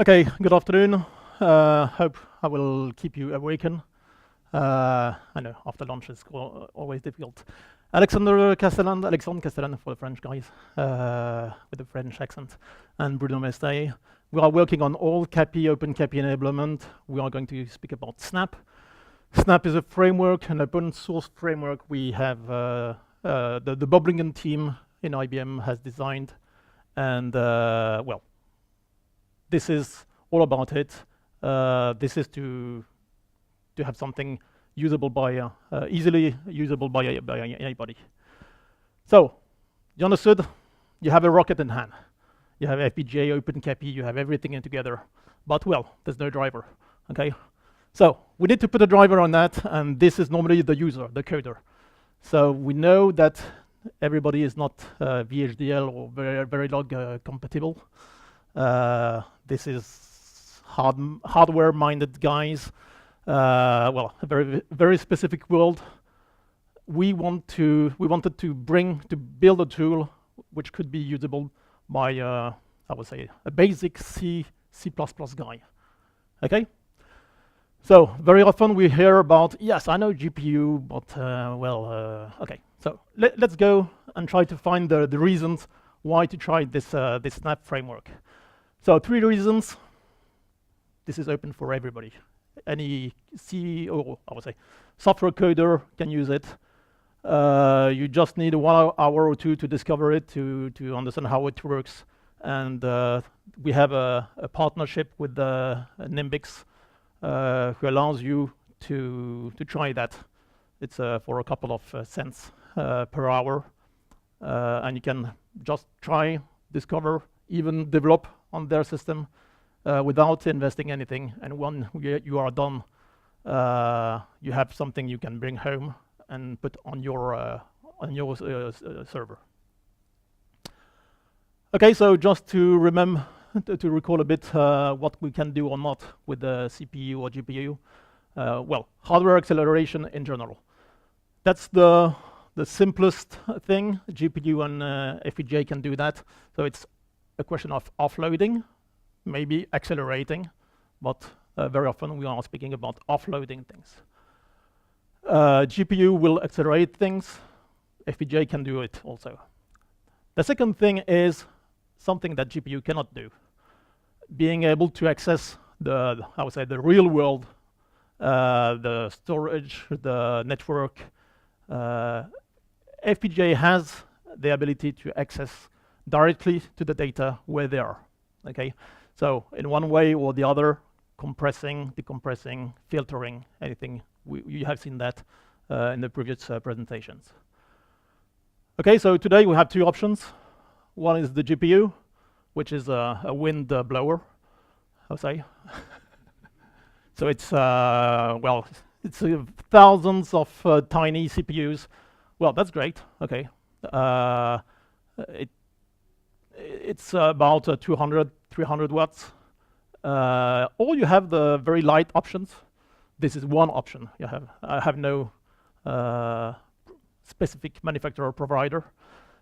Okay, good afternoon. Hope I will keep you awakened. I know after lunch is always difficult. Alexandre Castellan for the French guys, with the French accent, and Bruno Mesmet. We are working on all CAPI, OpenCAPI enablement. We are going to speak about Snap. Snap is a framework, an open source framework we have the Boblingen team in IBM has designed, and well, this is all about it. This is to have something usable by easily usable by anybody. So you understood? You have a rocket in hand. You have FPGA, OpenCAPI, you have everything in together. But well, there's no driver. Okay. So we need to put a driver on that, and this is normally the user, the coder. So we know that everybody is not VHDL or Verilog compatible. This is hardware-minded guys. Well, a very specific world. We wanted to build a tool which could be usable by I would say a basic C guy. Okay. So very often we hear about, yes, I know GPU, but well, okay. So let's go and try to find the reasons why to try this Snap framework. So 3 reasons. This is open for everybody. Any C, or I would say software coder can use it. You just need 1 hour or 2 to discover it, to understand how it works. And we have a partnership with Nimbix, who allows you to try that. It's for a couple of cents per hour, and you can just try, discover, even develop on their system without investing anything. And when you are done, you have something you can bring home and put on your server. Okay, so just to remember, to recall a bit what we can do or not with the CPU or GPU. Well, hardware acceleration in general. That's the simplest thing. GPU and FPGA can do that. So it's a question of offloading, maybe accelerating, but very often we are speaking about offloading things. GPU will accelerate things. FPGA can do it also. The second thing is something that GPU cannot do. Being able to access I would say the real world, the storage, the network. FPGA has the ability to access directly to the data where they are. Okay, so in one way or the other, compressing, decompressing, filtering, anything. You have seen that in the previous presentations. Okay, so today we have 2 options. One is the GPU, which is a wind blower, I'll say. So it's well, it's thousands of tiny CPUs. Well, that's great. Okay, it's about 200, 300 watts. Or you have the very light options. This is one option. I have no specific manufacturer provider.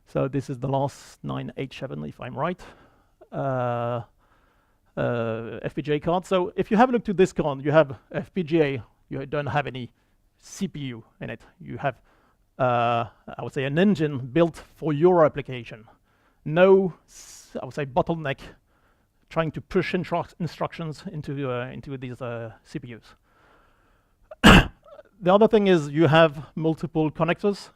So this is the last 987, if I'm right. FPGA card. So if you have a look to this card, you have FPGA. You don't have any CPU in it. You have, I would say, an engine built for your application. No, I would say, bottleneck trying to push instructions into these CPUs. The other thing is you have multiple connectors,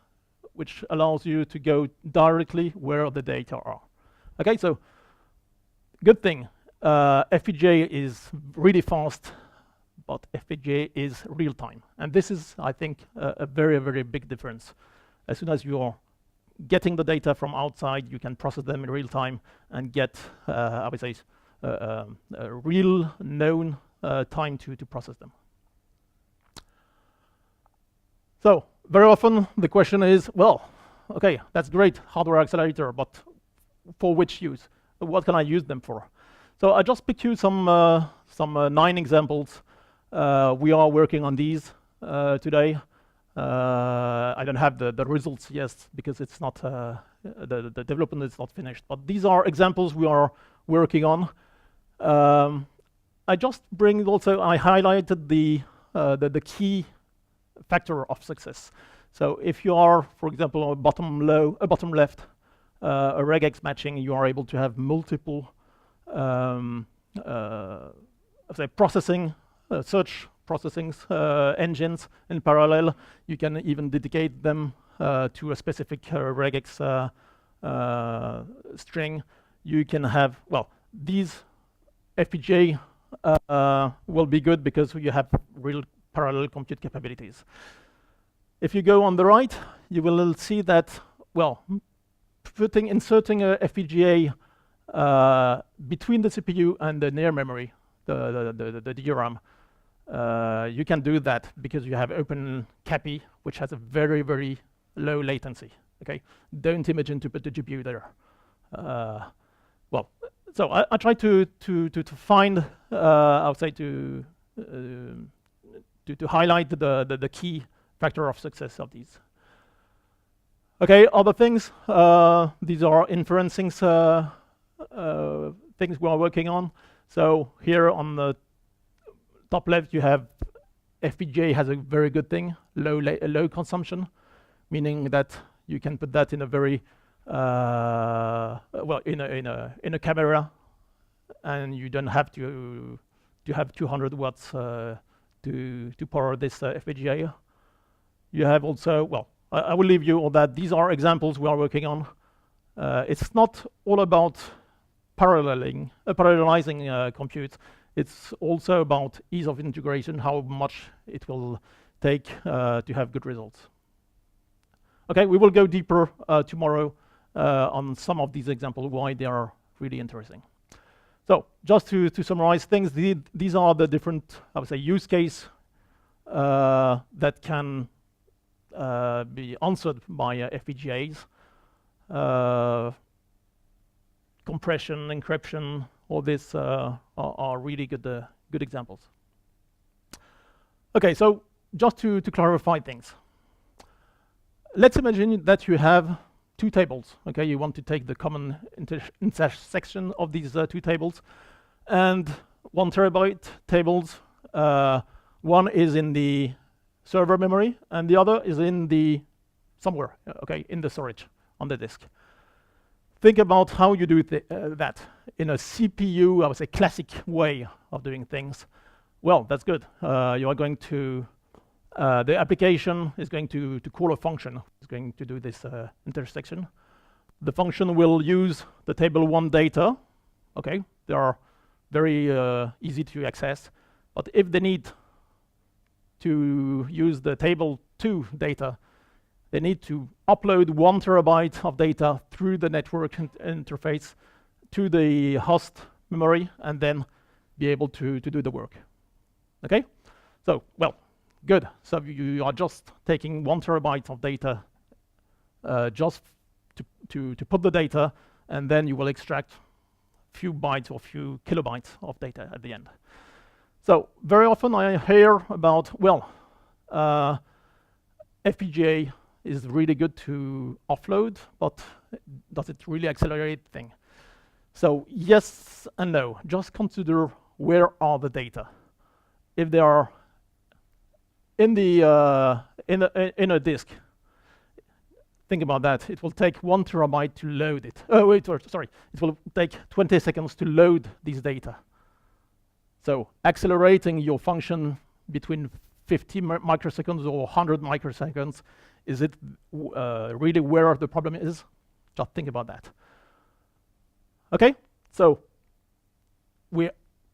which allows you to go directly where the data are. Okay, so good thing. FPGA is really fast, but FPGA is real time. And this is, I think, a very, very big difference. As soon as you're getting the data from outside, you can process them in real time and get, I would say, a real known time to process them. So very often the question is, well, okay, that's great, hardware accelerator, but for which use? What can I use them for? So I just picked you some 9 examples. We are working on these today. I don't have the results yet because it's not the development is not finished. But these are examples we are working on. I just bring also, I highlighted the key factor of success. So if you are, for example, a bottom left, a regex matching, you are able to have multiple say processing, search processing engines in parallel. You can even dedicate them to a specific regex string. You can have, well, these FPGA will be good because you have real parallel compute capabilities. If you go on the right, you will see that, well, inserting a FPGA between the CPU and the near memory, the DRAM, you can do that because you have OpenCAPI, which has a very, very low latency. Okay, don't imagine to put the GPU there. Well, so I try to find, I would say, to highlight the key factor of success of these. Okay, other things. These are inferencing things we are working on. So here on the top left, you have FPGA has a very good thing, low consumption, meaning that you can put that in a very well, in a camera, and you don't have to have 200 watts to power this FPGA. You have also, well, I will leave you all that. These are examples we are working on. It's not all about parallelizing compute. It's also about ease of integration, how much it will take to have good results. Okay, we will go deeper tomorrow on some of these examples, why they are really interesting. So just to summarize things, these are the different, I would say, use case that can be answered by FPGAs. Compression, encryption, all this are really good examples. Okay, so just to clarify things. Let's imagine that you have two tables. Okay, you want to take the common intersection of these two tables, and 1 terabyte tables. One is in the server memory, and the other is in the somewhere. Okay, in the storage on the disk. Think about how you do that in a CPU, I would say, classic way of doing things. Well, that's good. You are going to the application is going to call a function. It's going to do this intersection. The function will use the table 1 data. Okay, they are very easy to access. But if they need to use the table 2 data, they need to upload 1 terabyte of data through the network interface to the host memory, and then be able to do the work. Okay, so well. Good. So you are just taking 1 terabyte of data just to put the data, and then you will extract a few bytes or a few kilobytes of data at the end. So very often I hear about, well, FPGA is really good to offload, but does it really accelerate things? So yes and no. Just consider where are the data. If they are in a disk, think about that. It will take 1 terabyte to load it. Oh wait, sorry. It will take 20 seconds to load these data. So accelerating your function between 50 microseconds or 100 microseconds, is it really where the problem is? Just think about that. Okay, so we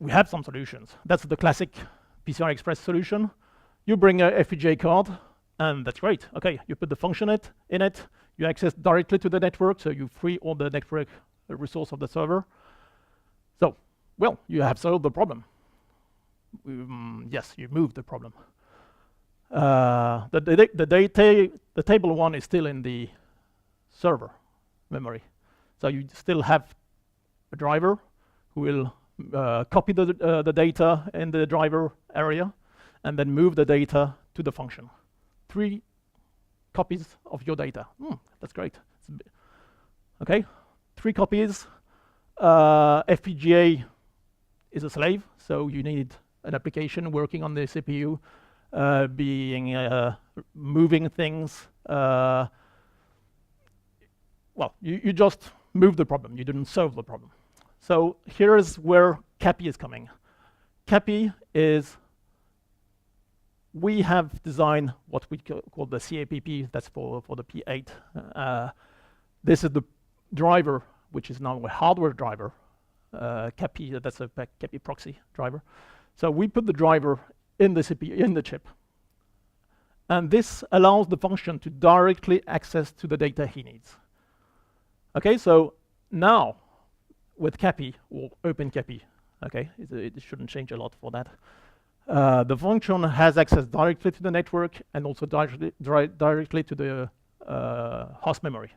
have some solutions. That's the classic PCI Express solution. You bring a FPGA card, and that's great. Okay, you put the function in it, you access directly to the network, so you free all the network resource of the server. So, well, you have solved the problem. Yes, you moved the problem. The table 1 is still in the server memory. So you still have a driver who will copy the data in the driver area, and then move the data to the function. 3 copies of your data. That's great. Okay, 3 copies. FPGA is a slave, so you need an application working on the CPU, moving things. Well, you just move the problem. You didn't solve the problem. So here's where CAPI is coming. CAPI is, we have designed what we call the CAPI, that's for the P8. This is the driver, which is now a hardware driver. CAPI, that's a CAPI proxy driver. So we put the driver in the CPU, in the chip. And this allows the function to directly access to the data he needs. Okay, so now with CAPI or OpenCAPI, okay, it shouldn't change a lot for that. The function has access directly to the network and also directly to the host memory.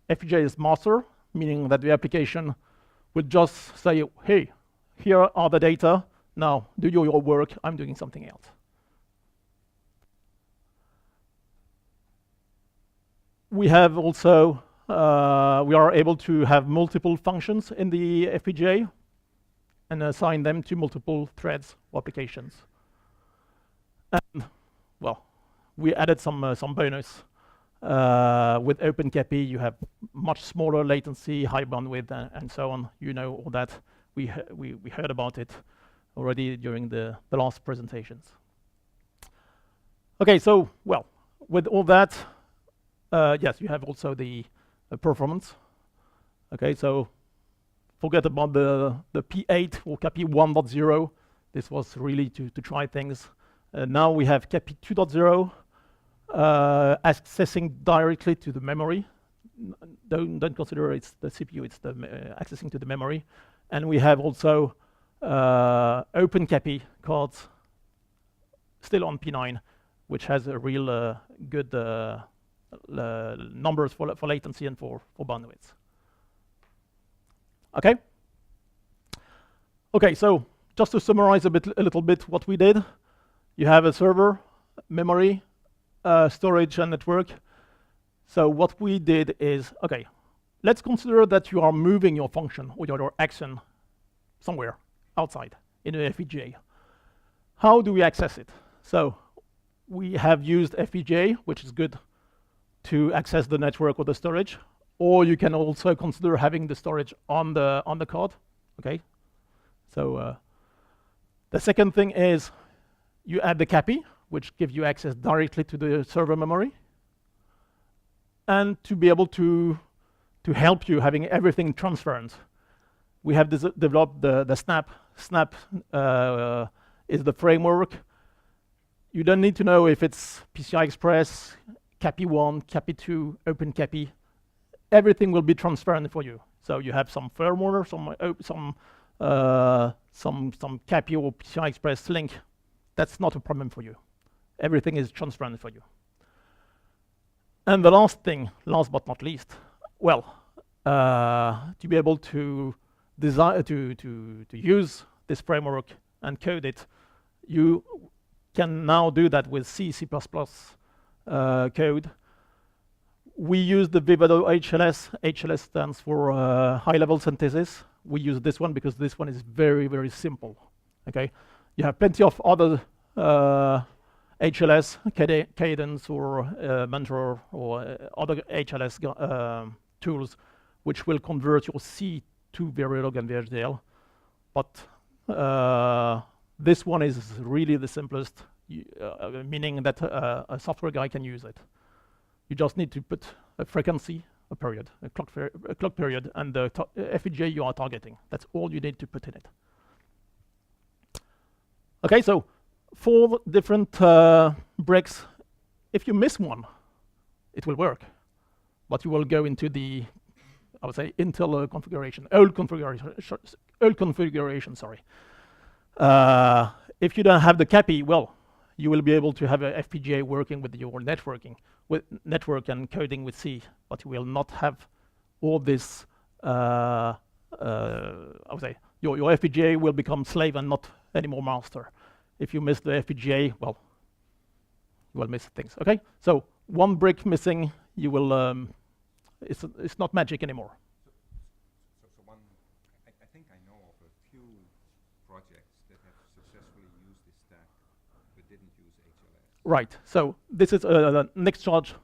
FPGA is master, meaning that the application would just say, hey, here are the data, now do your work, I'm doing something else. We have also, we are able to have multiple functions in the FPGA and assign them to multiple threads or applications. And, well, we added some bonus. With OpenCAPI, you have much smaller latency, high bandwidth, and so on. You know all that. We heard about it already during the last presentations. Okay, so, well, with all that, yes, you have also the performance. Okay, so forget about the P8 or CAPI 1.0. This was really to try things. Now we have CAPI 2.0. Accessing directly to the memory. Don't consider it's the CPU, it's the accessing to the memory. And we have also OpenCAPI cards still on P9, which has a real good numbers for latency and for bandwidth. Okay? Okay, so just to summarize a little bit what we did. You have a server, memory, storage and network. So what we did is, okay, let's consider that you are moving your function or your action somewhere outside in an FPGA. How do we access it? So we have used FPGA, which is good to access the network or the storage, or you can also consider having the storage on the card. Okay, so the second thing is you add the CAPI, which gives you access directly to the server memory, and to be able to help you having everything transparent. We have developed the Snap. Snap is the framework. You don't need to know if it's PCI Express, CAPI 1, CAPI 2, OpenCAPI. Everything will be transparent for you. So you have some firmware, some CAPI or PCI Express link. That's not a problem for you. Everything is transparent for you. And the last thing, last but not least, well, to be able to design to use this framework and code it, you can now do that with C++ code. We use the Vivado HLS. HLS stands for high-level synthesis. We use this one because this one is very, very simple. Okay, you have plenty of other HLS, Cadence or Mentor or other HLS tools, which will convert your C to Verilog and VHDL. But this one is really the simplest, meaning that a software guy can use it. You just need to put a frequency, a period, a clock period, and the FPGA you are targeting. That's all you need to put in it. Okay, so 4 different bricks. If you miss one, it will work, but you will go into the, I would say, Intel configuration, old configuration. Sorry. If you don't have the CAPI, well, you will be able to have a FPGA working with your networking, with network and coding with C, but you will not have all this. I would say your FPGA will become slave and not anymore master. If you miss the FPGA, well, you will miss things. Okay, so 1 brick missing, you will. It's not magic anymore. So one, I think I know of a few projects that have successfully used this stack but didn't use HLS. Right. So this is the next charge.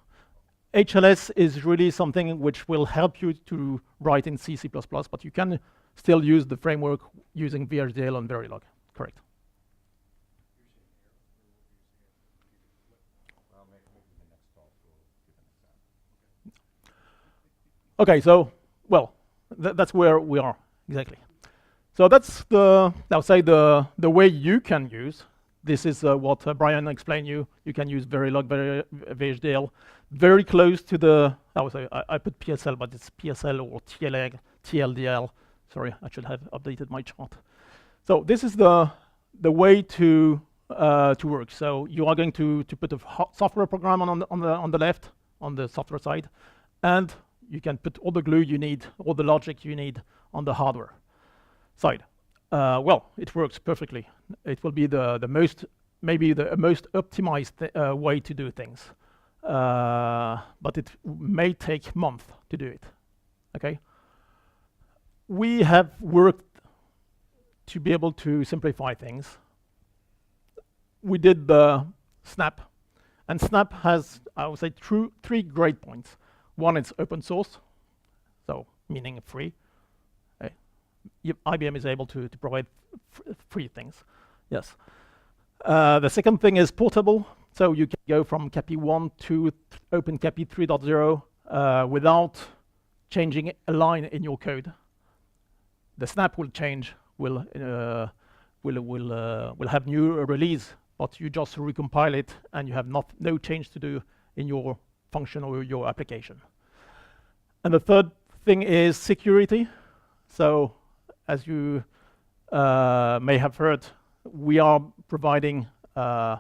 HLS is really something which will help you to write in C, C++, but you can still use the framework using VHDL and Verilog. Correct. Well, maybe in the next talk we'll give an example. Okay, so, well, that's where we are, exactly. So that's the, I'll say, the way you can use. This is what Brian explained you. You can use Verilog, VHDL, very close to the, I would say, I put PSL, but it's PSL or TLDL. Sorry, I should have updated my chart. So this is the way to work. So you are going to put a software program on the left, on the software side, and you can put all the glue you need, all the logic you need on the hardware side. Well, it works perfectly. It will be the most, maybe the most optimized way to do things. But it may take months to do it, okay? We have worked to be able to simplify things. We did the Snap, and Snap has, I would say, three great points. One, it's open source, so meaning free. IBM is able to provide free things, yes. The second thing is portable, so you can go from CAPI 1 to OpenCAPI 3.0 without changing a line in your code. The Snap will change, will have new release, but you just recompile it and you have no change to do in your function or your application. And the third thing is security. So as you may have heard, we are providing a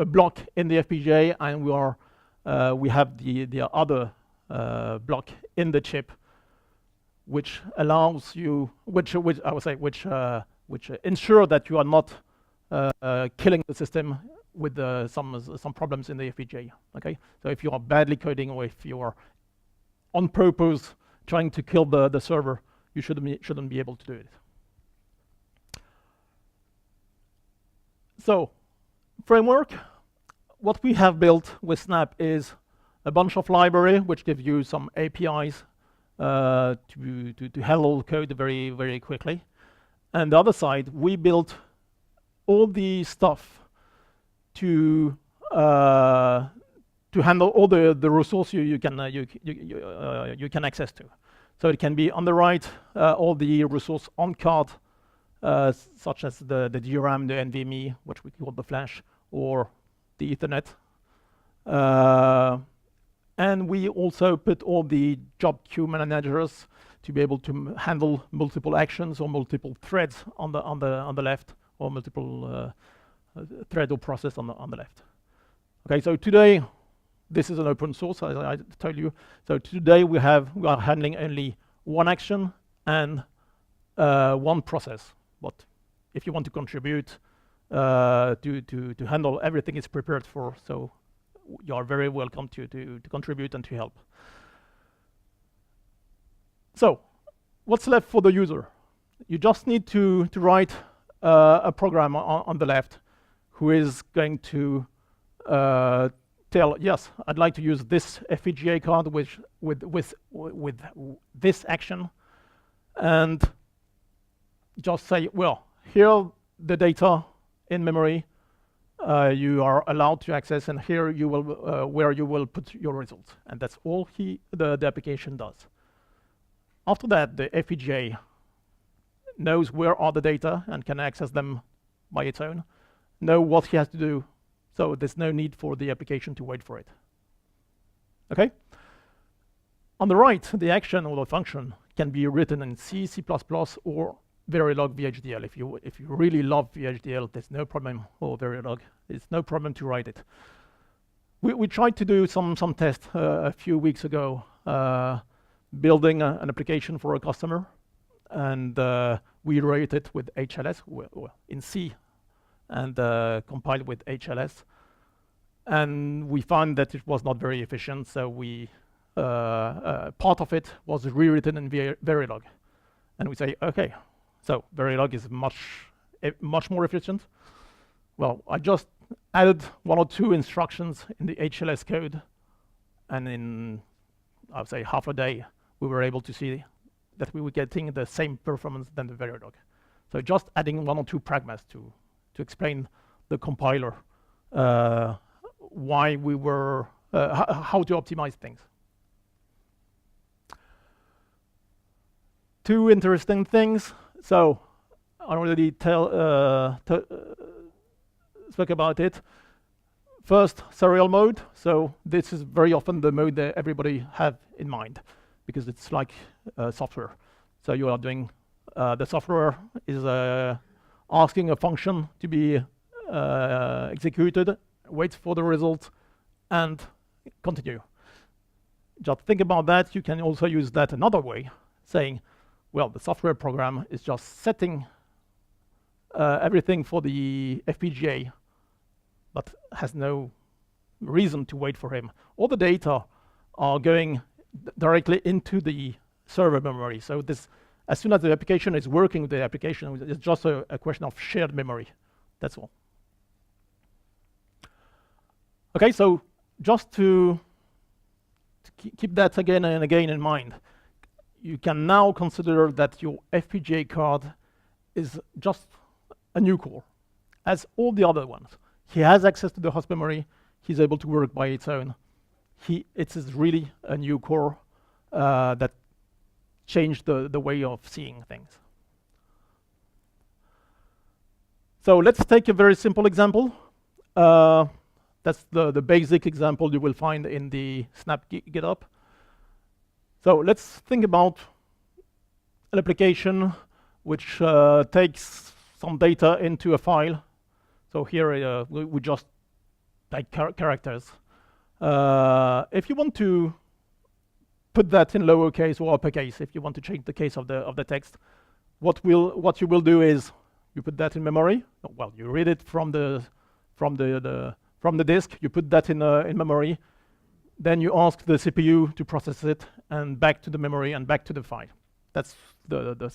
block in the FPGA, and we have the other block in the chip, which allows you, which I would say, which ensure that you are not killing the system with some problems in the FPGA. Okay, so if you are badly coding or if you are on purpose trying to kill the server, you shouldn't be able to do it. So, framework. What we have built with Snap is a bunch of library which give you some APIs to handle code very, very quickly. And the other side, we built all the stuff to handle all the resources you can access to. So it can be on the right, all the resource on card, such as the DRAM, the NVMe, which we call the flash, or the Ethernet. And we also put all the job queue managers to be able to handle multiple actions or multiple threads on the left, or multiple thread or process on the left. Okay, so today this is an open source, as I told you. So today we are handling only one action and one process. But if you want to contribute to handle everything is prepared for, so you are very welcome to contribute and to help. So, what's left for the user? You just need to write a program on the left who is going to tell, yes, I'd like to use this FPGA card with this action, and just say, well, here are the data in memory you are allowed to access, and here you will where you will put your results, and that's all the application does. After that, the FPGA knows where are the data and can access them by its own, know what he has to do, so there's no need for the application to wait for it. Okay? On the right, the action or the function can be written in C, C++, or Verilog VHDL. If you really love VHDL, there's no problem, or Verilog, it's no problem to write it. We tried to do some tests a few weeks ago, building an application for a customer, and we wrote it with HLS in C, and compiled with HLS, and we found that it was not very efficient. So part of it was rewritten in Verilog, And we say, okay, so Verilog is much more efficient. Well, I just added 1 or 2 instructions in the HLS code, and in, I would say, half a day, we were able to see that we were getting the same performance than the Verilog. So just adding 1 or 2 pragmas to explain the compiler why we were, how to optimize things. 2 interesting things. So I already spoke about it. First, Surreal Mode. So this is very often the mode that everybody have in mind, because it's like software. So you are doing, the software is asking a function to be executed, wait for the result, and continue. Just think about that. You can also use that another way, saying, well, the software program is just setting everything for the FPGA, but has no reason to wait for him. All the data are going directly into the server memory. So this, as soon as the application is working with the application, it's just a question of shared memory. That's all. Okay, so just to keep that again and again in mind, you can now consider that your FPGA card is just a new core, as all the other ones. He has access to the host memory. He's able to work by its own. It is really a new core that changed the way of seeing things. So let's take a very simple example. That's the basic example you will find in the Snap GitHub. So let's think about an application which takes some data into a file. So here we just type characters. If you want to put that in lowercase or uppercase, if you want to change the case of the text, what you will do is you put that in memory. Well, you read it from the disk. You put that in memory. Then you ask the CPU to process it, and back to the memory and back to the file. That's the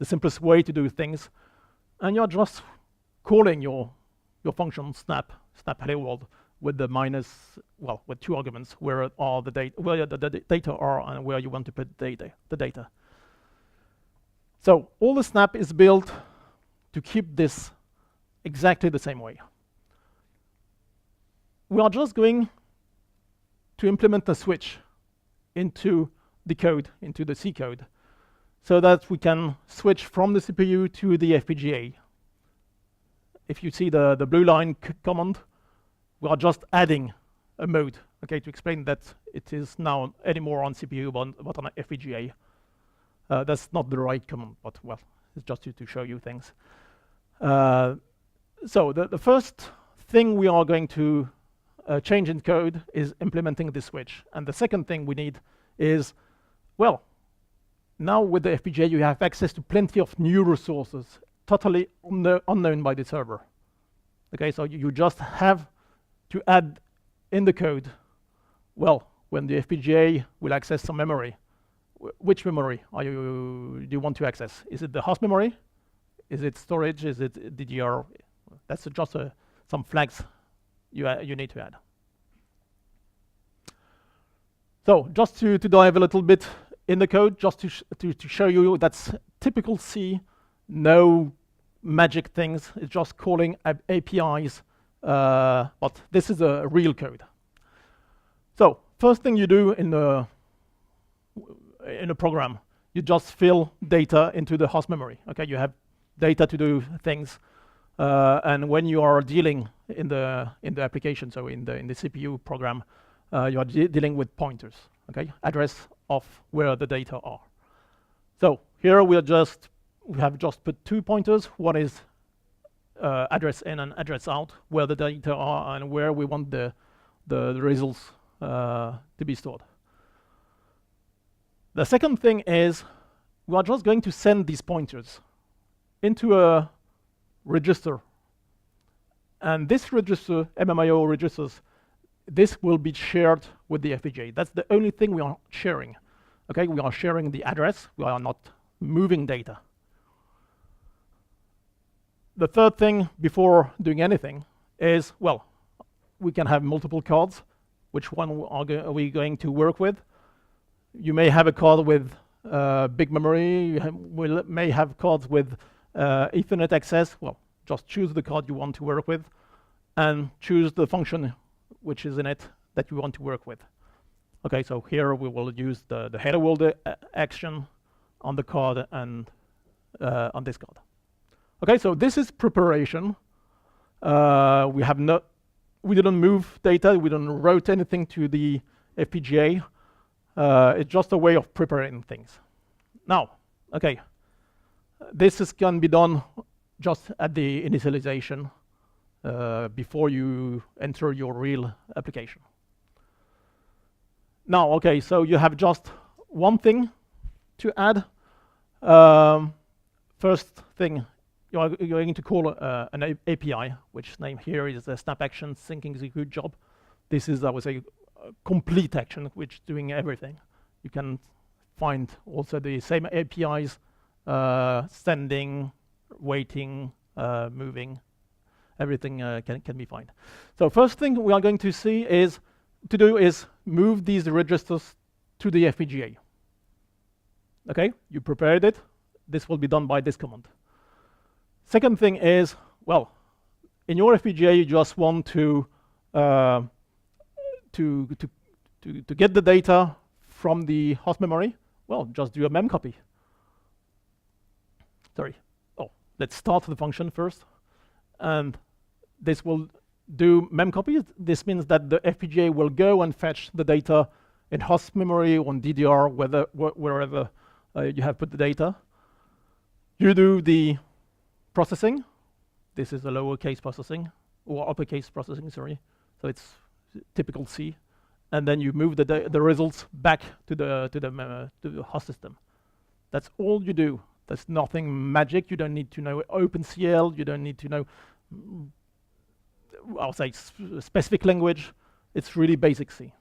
simplest way to do things. And you're just calling your function snap hello world with the minus, well, with 2 arguments where are the data, where the data are, and where you want to put the data. So all the snap is built to keep this exactly the same way. We are just going to implement a switch into the code, into the C code, so that we can switch from the CPU to the FPGA. If you see the blue line command, we are just adding a mode, okay, to explain that it is now anymore on CPU but on FPGA. That's not the right command, but well, it's just to show you things. So the first thing we are going to change in code is implementing this switch. And the second thing we need is, well, now with the FPGA you have access to plenty of new resources, totally unknown by the server. Okay, so you just have to add in the code, well, when the FPGA will access some memory, which memory do you want to access? Is it the host memory? Is it storage? Is it DDR? That's just some flags you need to add. So just to dive a little bit in the code, just to show you that's typical C, no magic things. It's just calling APIs, but this is a real code. So first thing you do in a program, you just fill data into the host memory. Okay, you have data to do things, and when you are dealing in the application, so in the CPU program, you are dealing with pointers. Okay, address of where the data are. So here we have just put 2 pointers. One is address in and address out, where the data are and where we want the results to be stored. The second thing is we are just going to send these pointers into a register. And this register, MMIO registers, this will be shared with the FPGA. That's the only thing we are sharing. Okay, we are sharing the address. We are not moving data. The third thing before doing anything is, well, we can have multiple cards. Which one are we going to work with? You may have a card with big memory. You may have cards with Ethernet access. Well, just choose the card you want to work with and choose the function which is in it that you want to work with. Okay, so here we will use the hello world action on the card and on this card. Okay, so this is preparation. We didn't move data, we didn't wrote anything to the FPGA. It's just a way of preparing things. Now, okay, this can be done just at the initialization before you enter your real application. Now, okay, so you have just one thing to add. First thing, you're going to call an API, which name here is a snap action sync execute job. This is, I would say, a complete action which is doing everything. You can find also the same APIs, sending, waiting, moving, everything can be found. So first thing we are going to see is move these registers to the FPGA. Okay, you prepared it. This will be done by this command. Second thing is, well, in your FPGA, you just want to get the data from the host memory. Well, just do a memcopy. Sorry. Oh, let's start the function first, and this will do memcopy. This means that the FPGA will go and fetch the data in host memory on DDR, wherever you have put the data. You do the processing. This is a lowercase processing, or uppercase processing, sorry. So it's typical C. And then you move the results back to the host system. That's all you do. There's nothing magic. You don't need to know OpenCL. You don't need to know, I'll say, specific language. It's really basic C.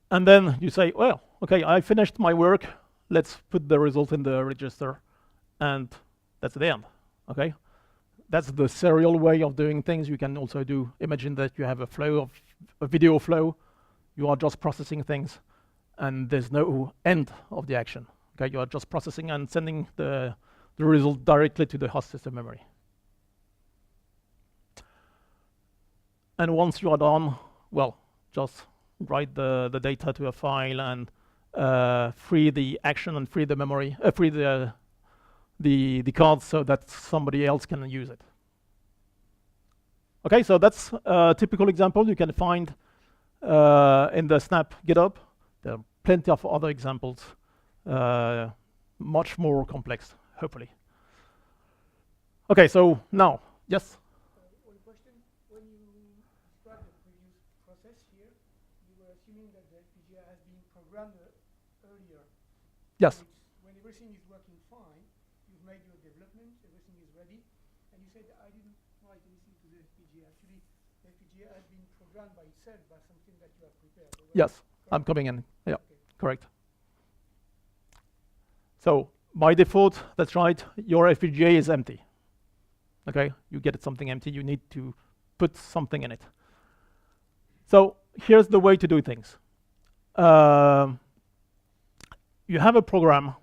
And then you say, well, okay, I finished my work. Let's put the result in the register. And that's the end, okay? That's the serial way of doing things. You can also imagine that you have a video flow. You are just processing things, and there's no end of the action. Okay, you are just processing and sending the result directly to the host system memory. And once you are done, well, just write the data to a file and free the action and free the memory, free the cards so that somebody else can use it. Okay, so that's a typical example you can find in the Snap GitHub. There are plenty of other examples, much more complex, hopefully. Okay, so now, yes? One question. When you described the previous process here, you were assuming that the FPGA has been programmed earlier. Yes. When everything is working fine, you've made your development, everything is ready, and you said, I didn't write anything to the FPGA. Actually, the FPGA has been programmed by itself by something that you have prepared. Yes, I'm coming in. Yeah, okay. Correct. So by default, that's right, your FPGA is empty. Okay, you get something empty, you need to put something in it. So here's the way to do things. You have a program,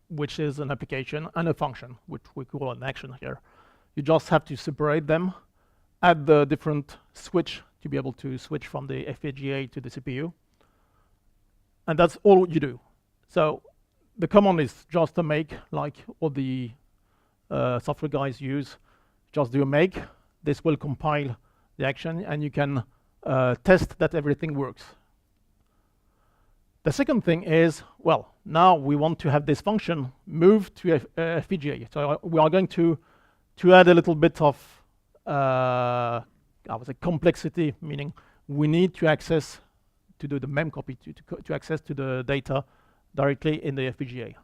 which is an application, and a function, which we call an action here. You just have to separate them, add the different switch to be able to switch from the FPGA to the CPU. And that's all you do. So the command is just a make, like all the software guys use. Just do a make. This will compile the action, and you can test that everything works. The second thing is, well, now we want to have this function move to FPGA. So we are going to add a little bit of, I would say, complexity, meaning we need to access to do the memcopy to access to the data directly in the FPGA,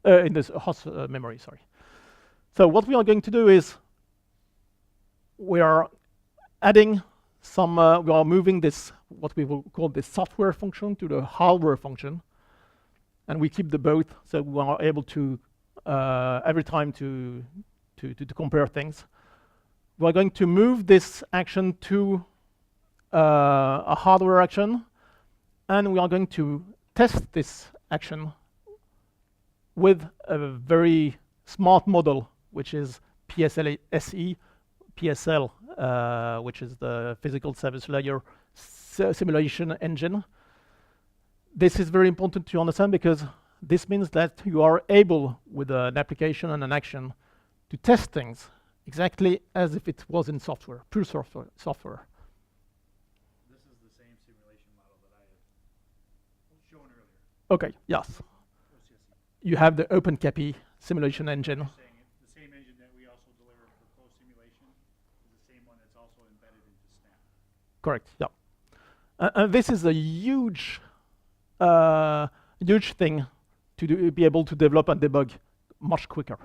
in this host memory, sorry. So what we are going to do is we are adding some, we are moving this, what we will call the software function to the hardware function. and we keep the both, so we are able to every time to compare things. We are going to move this action to a hardware action, and we are going to test this action with a very smart model, which is PSL-SE, PSL, which is the physical service layer simulation engine. This is very important to understand because this means that you are able, with an application and an action, to test things exactly as if it was in software, pure software. This is the same simulation model that I had shown earlier. Okay, yes. You have the OpenCAPI simulation engine. You're saying the same engine that we also deliver for closed simulation is the same one that's also embedded into Snap. Correct, yeah. And this is a huge thing to be able to develop and debug much quicker.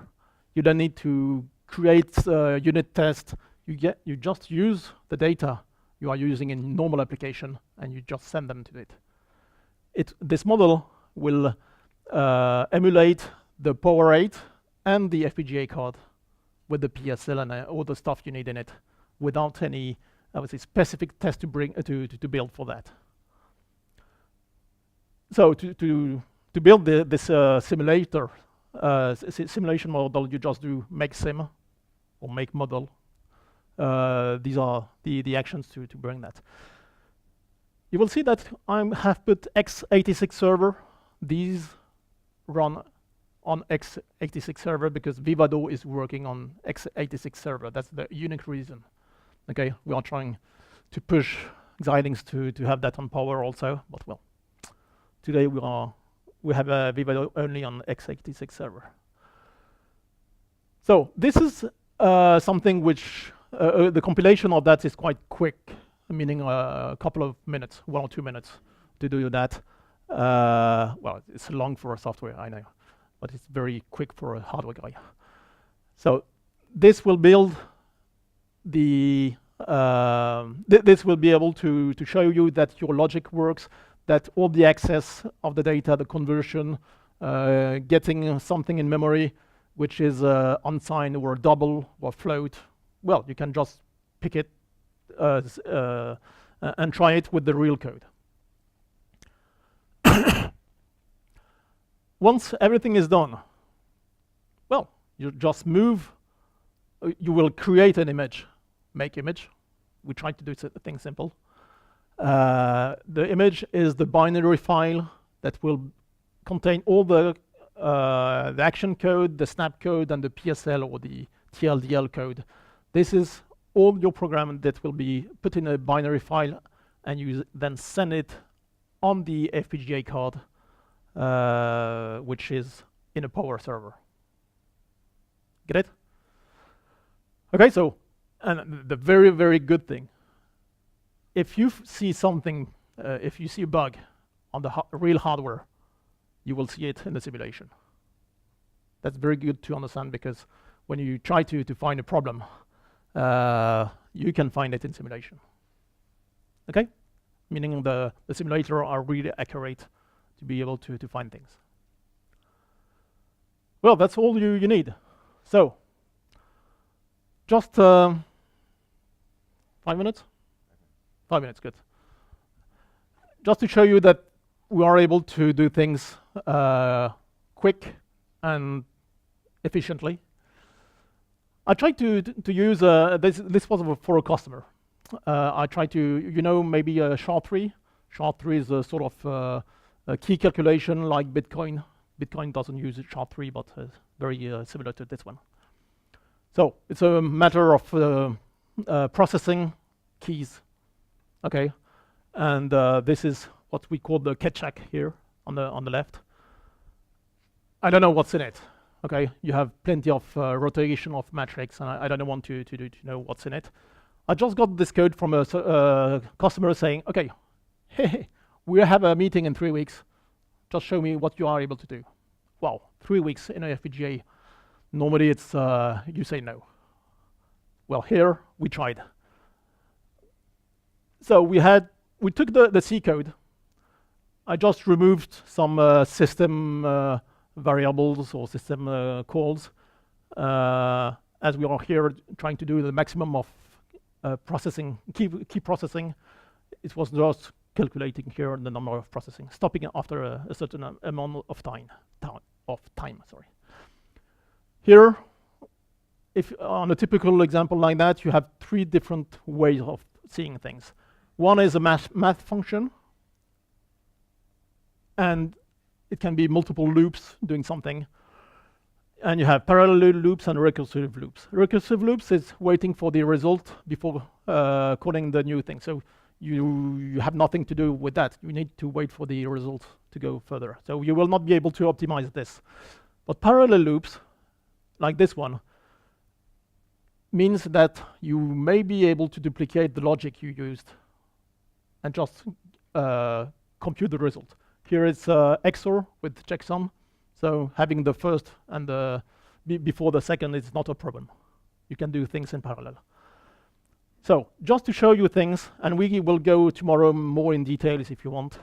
You don't need to create a unit test. You just use the data you are using in normal application, and you just send them to it. This model will emulate the Power 8 and the FPGA card with the PSL and all the stuff you need in it, without any, I would say, specific test to bring to build for that. So to build this simulator simulation model, you just do make sim or make model. These are the actions to bring that. You will see that I have put x86 server. These run on x86 server because Vivado is working on x86 server. That's the unique reason. Okay, we are trying to push Xilinx to have that on Power also, but well, today we have a Vivado only on x86 server. So this is something which the compilation of that is quite quick, meaning a couple of minutes, 1 or 2 minutes to do that. Well, it's long for a software, I know, but it's very quick for a hardware guy. So this will build the this will be able to show you that your logic works, that all the access of the data, the conversion, getting something in memory which is unsigned or double or float. Well, you can just pick it and try it with the real code. Once everything is done, well, you just move, you will create an image, make image. We try to do things simple. The image is the binary file that will contain all the action code, the snap code, and the PSL or the TLDL code. This is all your program that will be put in a binary file, and you then send it on the FPGA card, which is in a Power server. Get it? Okay, so, and the very, very good thing, if you see something, if you see a bug on the real hardware, you will see it in the simulation. That's very good to understand, because when you try to find a problem, you can find it in simulation. Okay? Meaning the simulator are really accurate to be able to find things. Well, that's all you need. So, just 5 minutes? 5 minutes, good. Just to show you that we are able to do things quick and efficiently. I tried to use this was for a customer. I tried to, you know, maybe SHA-3. SHA-3 is a sort of a key calculation like Bitcoin. Bitcoin doesn't use SHA-3, but very similar to this one. So it's a matter of processing keys, okay? And this is what we call the catch-check here on the left. I don't know what's in it. Okay, you have plenty of rotation of matrix, and I don't want to know what's in it. I just got this code from a customer saying, okay, hey, we have a meeting in 3 weeks. Just show me what you are able to do. Wow, 3 weeks in a FPGA. Normally it's, you say no. Well, here we tried. So we took the C code. I just removed some system variables or system calls, as we are here trying to do the maximum of processing, key processing. It was just calculating here the number of processing, stopping after a certain amount of time. Sorry. Here, if on a typical example like that, you have 3 different ways of seeing things. One is a math function, and it can be multiple loops doing something. And you have parallel loops and recursive loops. Recursive loops is waiting for the result before calling the new thing. So you have nothing to do with that. You need to wait for the result to go further. So you will not be able to optimize this. But parallel loops, like this one, means that you may be able to duplicate the logic you used and just compute the result. Here it's XOR with checksum. So having the first and the before the second is not a problem. You can do things in parallel. So just to show you things, and we will go tomorrow more in details if you want.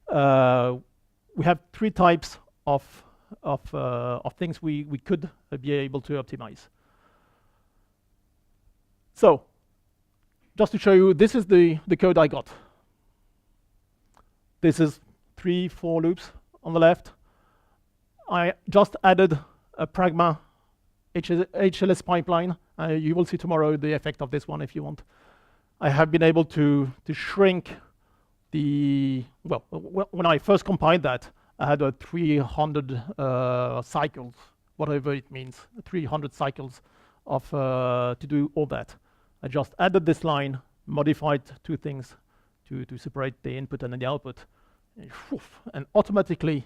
We have 3 types of things we could be able to optimize. So just to show you, this is the code I got. This is 3, 4 loops on the left. I just added a Pragma HLS pipeline. You will see tomorrow the effect of this one if you want. I have been able to shrink the, well, when I first compiled that, I had a 300 cycles, whatever it means, 300 cycles of to do all that. I just added this line, modified 2 things to separate the input and then the output, and automatically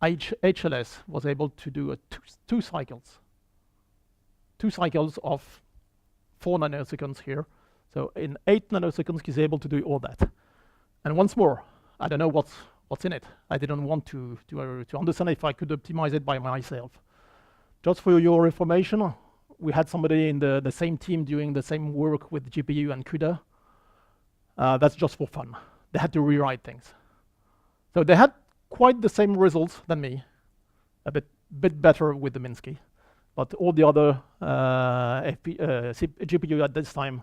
HLS was able to do two cycles of 4 nanoseconds here. So in 8 nanoseconds, he's able to do all that. And once more, I don't know what's in it. I didn't want to understand if I could optimize it by myself. Just for your information, we had somebody in the same team doing the same work with GPU and CUDA. That's just for fun. They had to rewrite things. So they had quite the same results than me, a bit better with the Minsky, but all the other GPU at this time,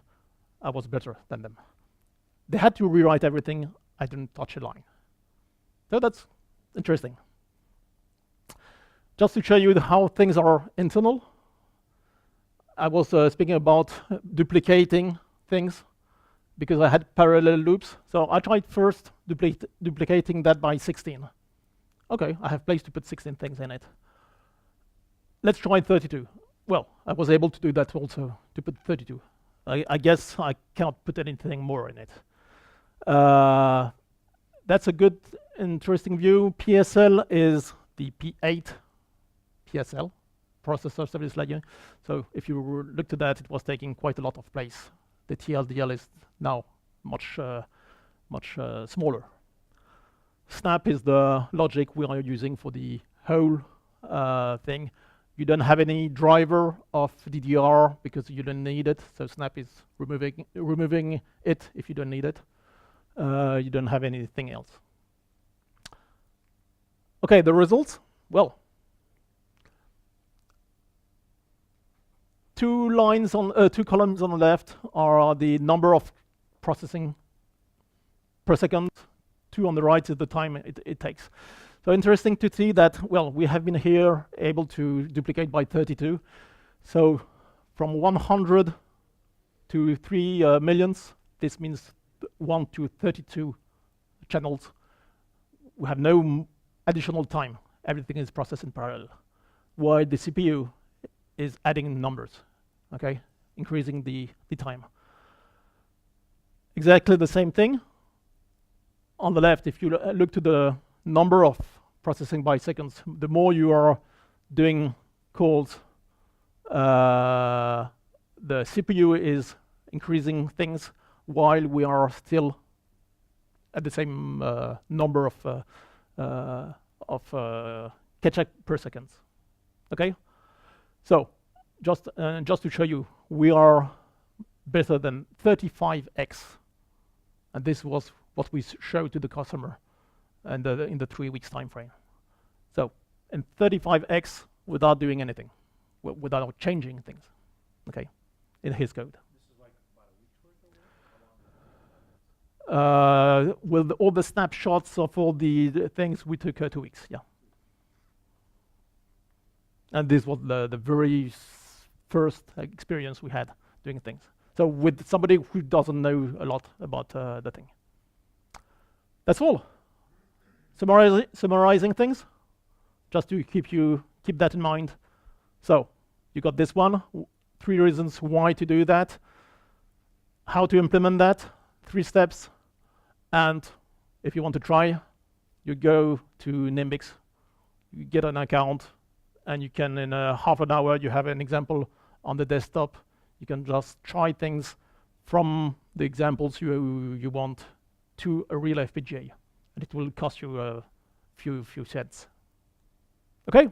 I was better than them. They had to rewrite everything. I didn't touch a line. So that's interesting. Just to show you how things are internal, I was speaking about duplicating things because I had parallel loops. So I tried first duplicating that by 16. Okay, I have place to put 16 things in it. Let's try 32. Well, I was able to do that also, to put 32. I guess I cannot put anything more in it. That's a good, interesting view. PSL is the P8 PSL, processor service ledger. So if you looked at that, it was taking quite a lot of place. The TLDL is now much smaller. Snap is the logic we are using for the whole thing. You don't have any driver of DDR because you don't need it. So Snap is removing it if you don't need it. You don't have anything else. Okay, the results. Well, 2 columns on the left are the number of processing per second. 2 on the right is the time it takes. So interesting to see that, well, we have been here able to duplicate by 32. So from 100 to 3 millions, this means 1 to 32 channels. We have no additional time. Everything is processed in parallel. While the CPU is adding numbers, okay? Increasing the time. Exactly the same thing. On the left, if you look to the number of processing by seconds, the more you are doing calls, the CPU is increasing things while we are still at the same number of catch-up per second. Okay? So just to show you, we are better than 35x. And this was what we showed to the customer and in the 3 weeks time frame. So in 35x without doing anything, without changing things, okay, in his code. This is like about a week's worth of work? How long? With all the snapshots of all the things, we took 2 weeks, yeah. And this was the very first experience we had doing things. So with somebody who doesn't know a lot about the thing. That's all. Summarizing things, just to keep that in mind. So you got this one, 3 reasons why to do that, how to implement that, 3 steps, and if you want to try, you go to Nimbix, you get an account, and you can, in half an hour, you have an example on the desktop. You can just try things from the examples you want to a real FPGA, and it will cost you a few cents. Okay?